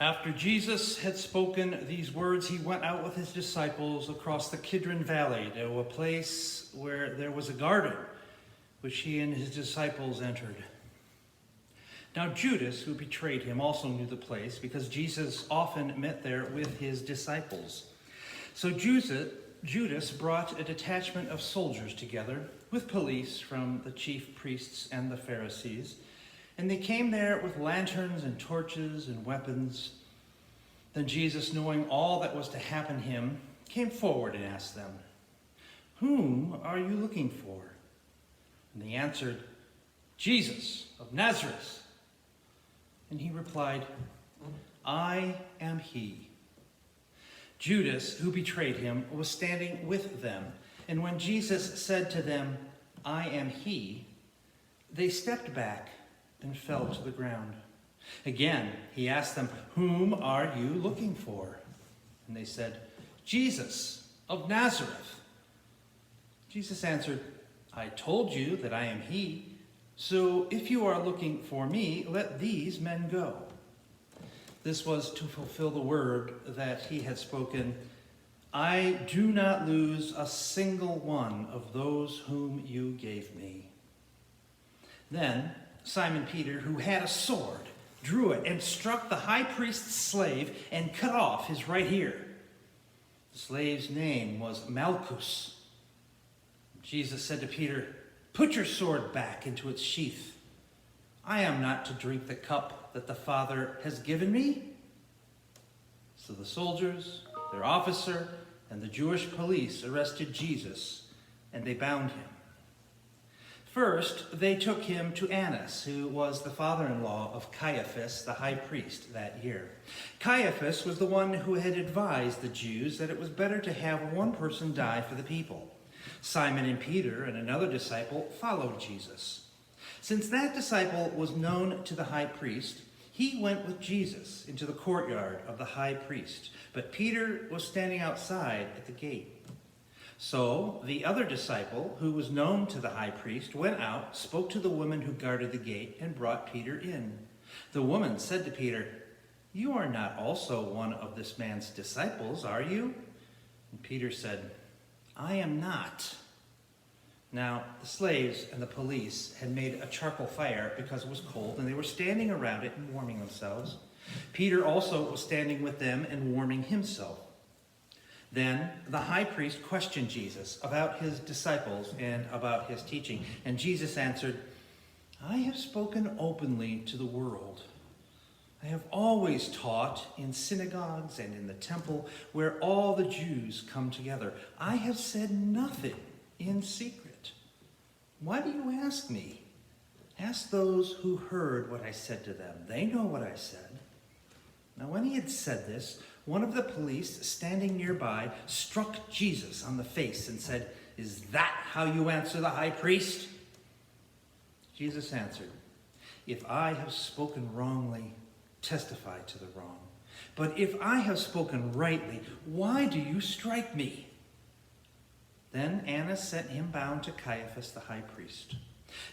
After Jesus had spoken these words, he went out with his disciples across the Kidron Valley to a place where there was a garden, which he and his disciples entered. Now Judas, who betrayed him, also knew the place, because Jesus often met there with his disciples. So Judas brought a detachment of soldiers together with police from the chief priests and the Pharisees, and they came there with lanterns and torches and weapons. Then Jesus, knowing all that was to happen to him, came forward and asked them, "Whom are you looking for?" And they answered, "Jesus of Nazareth." And he replied, "I am he." Judas, who betrayed him, was standing with them. And when Jesus said to them, "I am he," they stepped back and fell to the ground. Again, he asked them, "Whom are you looking for?" And they said, "Jesus of Nazareth." Jesus answered, "I told you that I am he. So if you are looking for me, let these men go." This was to fulfill the word that he had spoken, "I do not lose a single one of those whom you gave me." Then Simon Peter, who had a sword, drew it and struck the high priest's slave and cut off his right ear. The slave's name was Malchus. Jesus said to Peter, "Put your sword back into its sheath. I am not to drink the cup that the Father has given me." So the soldiers, their officer, and the Jewish police arrested Jesus, and they bound him. First, they took him to Annas, who was the father-in-law of Caiaphas, the high priest, that year. Caiaphas was the one who had advised the Jews that it was better to have one person die for the people. Simon and Peter and another disciple followed Jesus. Since that disciple was known to the high priest, he went with Jesus into the courtyard of the high priest, but Peter was standing outside at the gate. So the other disciple, who was known to the high priest, went out, spoke to the woman who guarded the gate, and brought Peter in. The woman said to Peter, "You are not also one of this man's disciples, are you?" And Peter said, "I am not." Now the slaves and the police had made a charcoal fire because it was cold, and they were standing around it and warming themselves. Peter also was standing with them and warming himself. Then the high priest questioned Jesus about his disciples and about his teaching. And Jesus answered, "I have spoken openly to the world. I have always taught in synagogues and in the temple where all the Jews come together. I have said nothing in secret. Why do you ask me? Ask those who heard what I said to them. They know what I said." Now when he had said this, one of the police standing nearby struck Jesus on the face and said, "Is that how you answer the high priest?" Jesus answered, "If I have spoken wrongly, testify to the wrong. But if I have spoken rightly, why do you strike me?" Then Annas sent him bound to Caiaphas the high priest.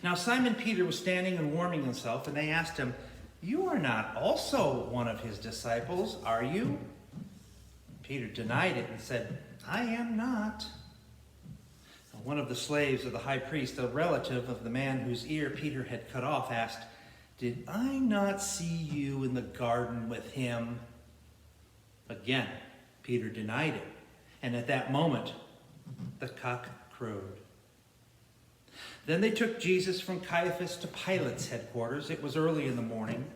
Now Simon Peter was standing and warming himself, and they asked him, "You are not also one of his disciples, are you?" Peter denied it and said, "I am not." One of the slaves of the high priest, a relative of the man whose ear Peter had cut off, asked, "Did I not see you in the garden with him?" Again, Peter denied it, and at that moment, the cock crowed. Then they took Jesus from Caiaphas to Pilate's headquarters. It was early in the morning.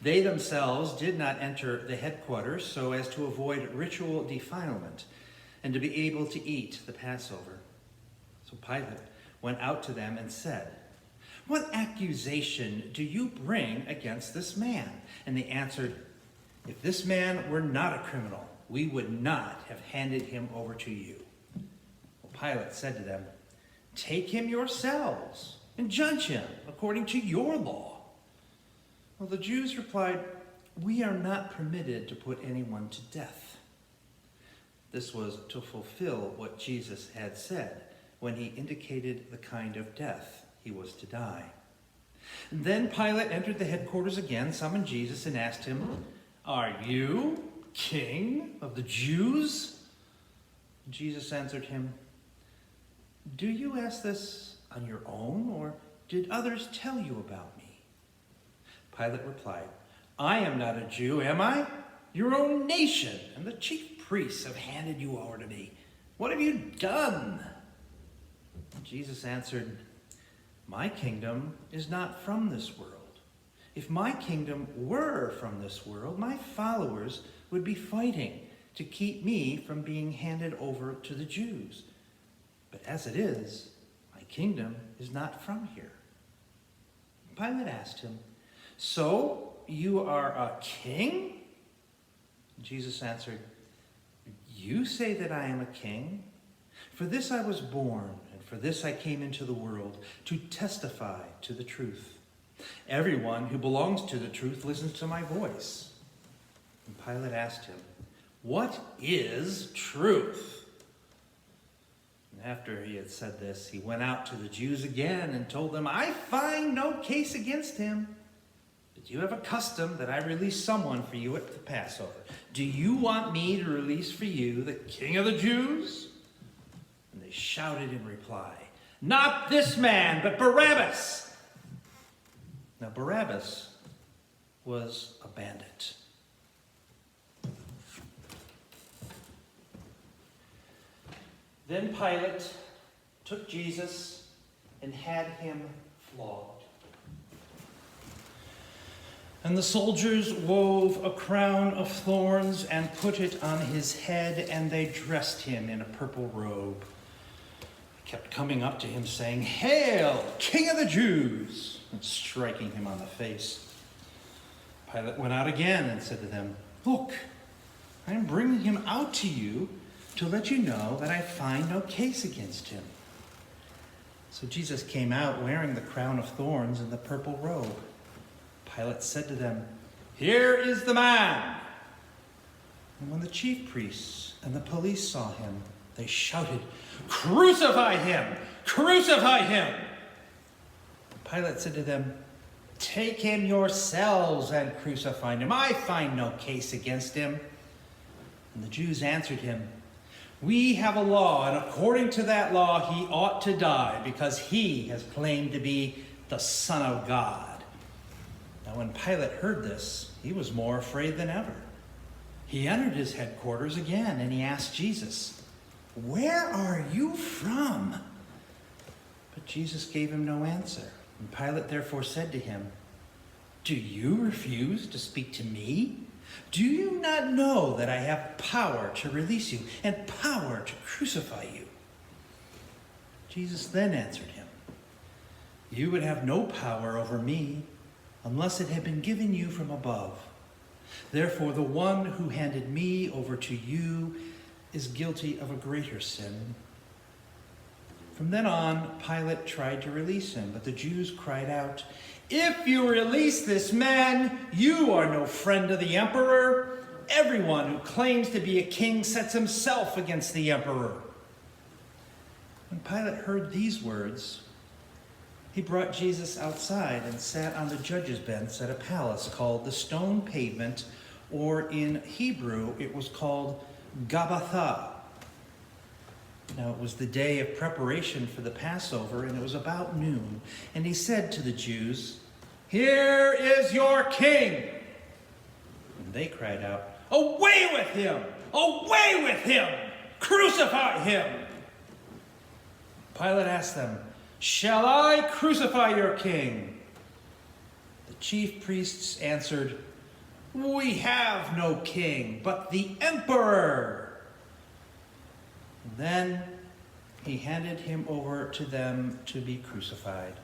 They themselves did not enter the headquarters so as to avoid ritual defilement and to be able to eat the Passover. So Pilate went out to them and said, "What accusation do you bring against this man?" And they answered, "If this man were not a criminal, we would not have handed him over to you." Well, Pilate said to them, "Take him yourselves and judge him according to your law." Well, the Jews replied, "We are not permitted to put anyone to death." This was to fulfill what Jesus had said when he indicated the kind of death he was to die. Then Pilate entered the headquarters again, summoned Jesus, and asked him, "Are you king of the Jews?" Jesus answered him, "Do you ask this on your own, or did others tell you about me?" Pilate replied, "I am not a Jew, am I? Your own nation and the chief priests have handed you over to me. What have you done?" Jesus answered, "My kingdom is not from this world. If my kingdom were from this world, my followers would be fighting to keep me from being handed over to the Jews. But as it is, my kingdom is not from here." Pilate asked him, "So you are a king?" Jesus answered, "You say that I am a king. For this I was born, and for this I came into the world, to testify to the truth. Everyone who belongs to the truth listens to my voice." And Pilate asked him, "What is truth?" And after he had said this, he went out to the Jews again and told them, "I find no case against him. But you have a custom that I release someone for you at the Passover. Do you want me to release for you the King of the Jews?" And they shouted in reply, "Not this man, but Barabbas!" Now Barabbas was a bandit. Then Pilate took Jesus and had him flogged. And the soldiers wove a crown of thorns and put it on his head, and they dressed him in a purple robe. They kept coming up to him saying, "Hail, King of the Jews!" and striking him on the face. Pilate went out again and said to them, "Look, I am bringing him out to you to let you know that I find no case against him." So Jesus came out wearing the crown of thorns and the purple robe. Pilate said to them, "Here is the man." And when the chief priests and the police saw him, they shouted, "Crucify him! Crucify him!" Pilate said to them, "Take him yourselves and crucify him. I find no case against him." And the Jews answered him, "We have a law, and according to that law he ought to die, because he has claimed to be the Son of God." Now when Pilate heard this, he was more afraid than ever. He entered his headquarters again, and he asked Jesus, "Where are you from?" But Jesus gave him no answer. And Pilate therefore said to him, "Do you refuse to speak to me? Do you not know that I have power to release you and power to crucify you?" Jesus then answered him, "You would have no power over me unless it had been given you from above. Therefore, the one who handed me over to you is guilty of a greater sin." From then on, Pilate tried to release him, but the Jews cried out, "If you release this man, you are no friend of the emperor. Everyone who claims to be a king sets himself against the emperor." When Pilate heard these words, he brought Jesus outside and sat on the judge's bench at a palace called the Stone Pavement, or in Hebrew it was called Gabbatha. Now it was the day of preparation for the Passover, and it was about noon. And he said to the Jews, "Here is your king!" And they cried out, "Away with him! Away with him! Crucify him!" Pilate asked them, "Shall I crucify your king?" The chief priests answered, "We have no king but the emperor." And then he handed him over to them to be crucified.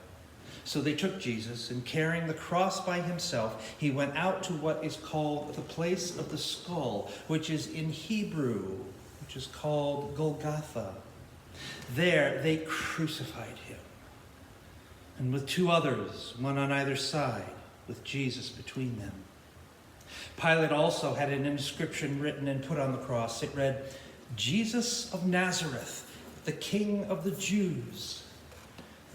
So they took Jesus, and carrying the cross by himself, he went out to what is called the place of the skull, which is in Hebrew, which is called Golgotha. There they crucified him, and with two others, one on either side, with Jesus between them. Pilate also had an inscription written and put on the cross. It read, "Jesus of Nazareth, the King of the Jews."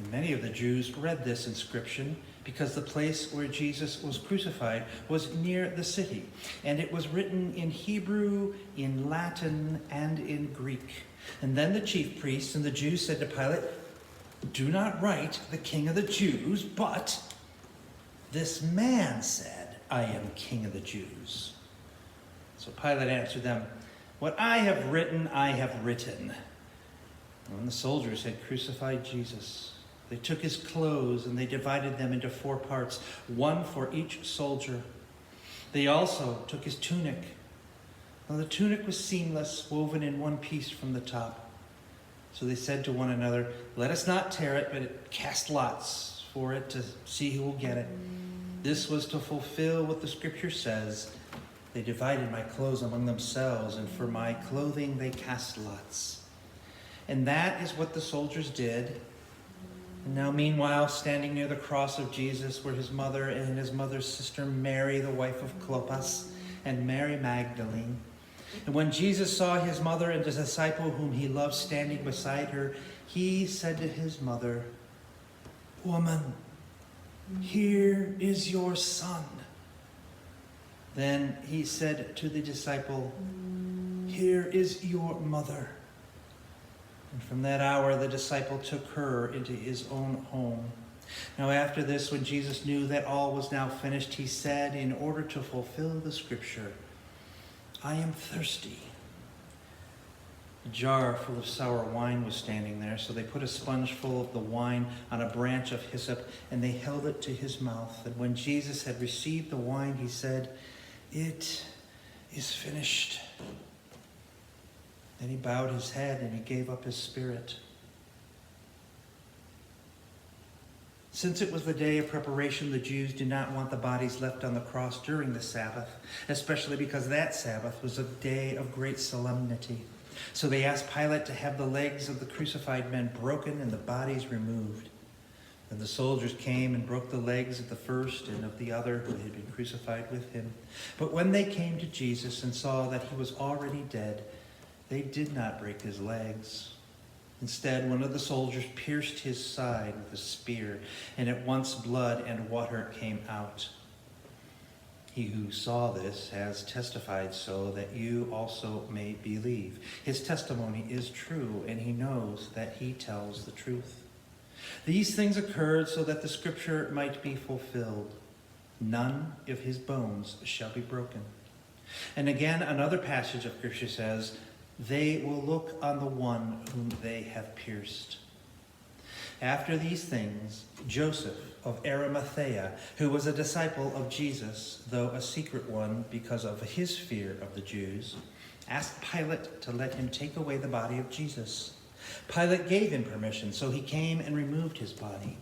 And many of the Jews read this inscription because the place where Jesus was crucified was near the city, and it was written in Hebrew, in Latin, and in Greek. And then the chief priests and the Jews said to Pilate, "Do not write the King of the Jews, but this man said, 'I am King of the Jews.'" So Pilate answered them, "What I have written, I have written." And when the soldiers had crucified Jesus, they took his clothes and they divided them into 4 parts, one for each soldier. They also took his tunic. Now the tunic was seamless, woven in one piece from the top. So they said to one another, "Let us not tear it, but cast lots for it to see who will get it." This was to fulfill what the scripture says, "They divided my clothes among themselves, and for my clothing they cast lots." And that is what the soldiers did. And now, meanwhile, standing near the cross of Jesus were his mother and his mother's sister Mary, the wife of Clopas, and Mary Magdalene. And when Jesus saw his mother and the disciple whom he loved standing beside her, he said to his mother, "Woman, here is your son." Then he said to the disciple, "Here is your mother." And from that hour, the disciple took her into his own home. Now after this, when Jesus knew that all was now finished, he said, in order to fulfill the scripture, "I am thirsty." A jar full of sour wine was standing there, so they put a sponge full of the wine on a branch of hyssop, and they held it to his mouth. And when Jesus had received the wine, he said, "It is finished." Then he bowed his head and he gave up his spirit. Since it was the day of preparation, the Jews did not want the bodies left on the cross during the Sabbath, especially because that Sabbath was a day of great solemnity. So they asked Pilate to have the legs of the crucified men broken and the bodies removed. And the soldiers came and broke the legs of the first and of the other who had been crucified with him. But when they came to Jesus and saw that he was already dead, they did not break his legs. Instead, one of the soldiers pierced his side with a spear, and at once blood and water came out. He who saw this has testified so that you also may believe. His testimony is true, and he knows that he tells the truth. These things occurred so that the scripture might be fulfilled. None of his bones shall be broken. And again, another passage of scripture says, "They will look on the one whom they have pierced." After these things, Joseph of Arimathea, who was a disciple of Jesus, though a secret one because of his fear of the Jews, asked Pilate to let him take away the body of Jesus. Pilate gave him permission, so he came and removed his body.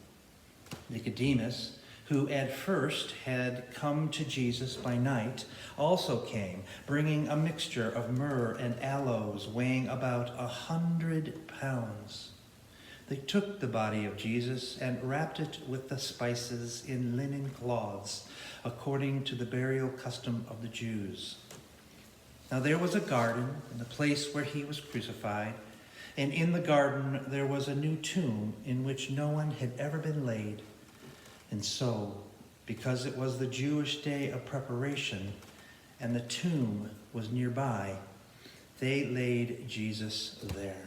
Nicodemus, who at first had come to Jesus by night, also came, bringing a mixture of myrrh and aloes weighing about 100 pounds. They took the body of Jesus and wrapped it with the spices in linen cloths, according to the burial custom of the Jews. Now there was a garden in the place where he was crucified, and in the garden there was a new tomb in which no one had ever been laid. And so, because it was the Jewish day of preparation, and the tomb was nearby, they laid Jesus there.